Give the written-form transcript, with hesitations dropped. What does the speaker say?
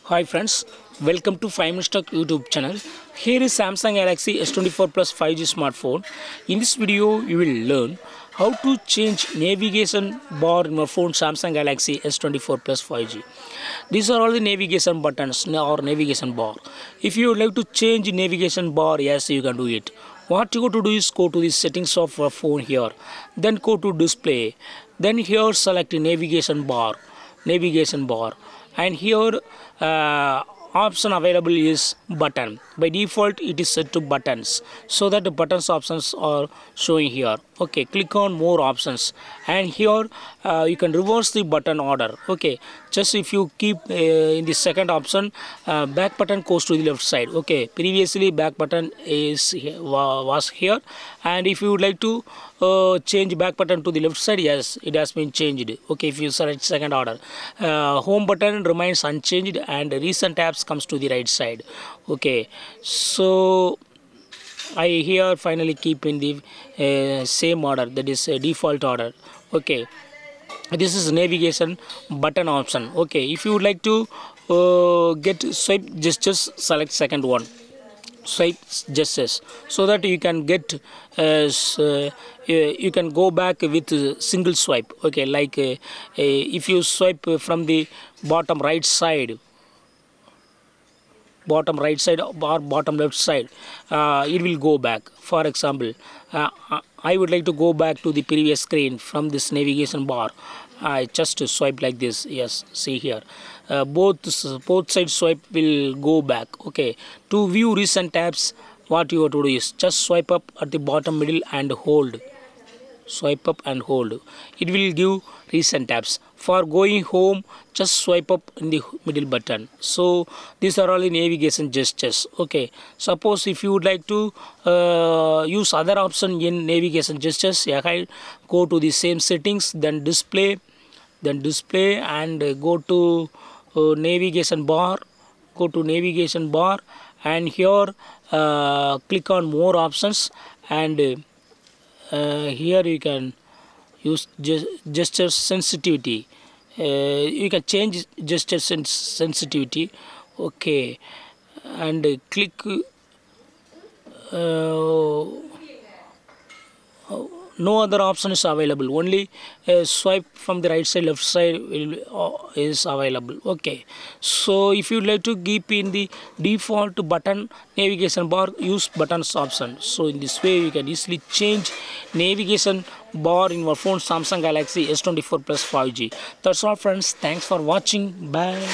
Hi friends, welcome to 5 Minutes Talk YouTube channel. Here is Samsung Galaxy S24 Plus 5G smartphone. In this video, you will learn how to change navigation bar in your phone Samsung Galaxy S24 Plus 5G. These are all the navigation buttons or navigation bar. If you would like to change navigation bar, yes, you can do it. What you got to do is go to the settings of your phone here, then go to display, then here select navigation bar, and here option available is button. By default it is set to buttons, so that the buttons options are showing here. Okay, click on more options, and here you can reverse the button order. Okay, just if you keep in the second option, back button goes to the left side. Okay, previously back button was here, and if you would like to change back button to the left side, yes, it has been changed. Okay, if you select second order, home button remains unchanged and recent apps comes to the right side. Okay, so I here finally keep in the same order, that is default order. Okay, this is navigation button option. Okay, if you would like to get swipe gestures, select second one, swipe gestures, so that you can get you can go back with single swipe. Okay, like if you swipe from the bottom right side or bottom left side, it will go back. For example, I would like to go back to the previous screen from this navigation bar. I just swipe like this. Yes, see here, both side swipe will go back. Okay, to view recent tabs, what you have to do is just swipe up at the bottom middle and hold. Swipe up and hold, it will give recent tabs. For going home, just swipe up in the middle button. So these are all the navigation gestures. Okay, suppose if you would like to use other option in navigation gestures, again go to the same settings, then display, and go to navigation bar, and here click on more options, and here you can use gesture sensitivity. You can change gesture sensitivity. Okay, and click no other option is available, only swipe from the right side, left side is available. Okay, so if you like to keep in the default button navigation bar, use buttons option. So in this way you can easily change navigation bar in your phone Samsung Galaxy S24 Plus 5G. That's all friends, thanks for watching, bye.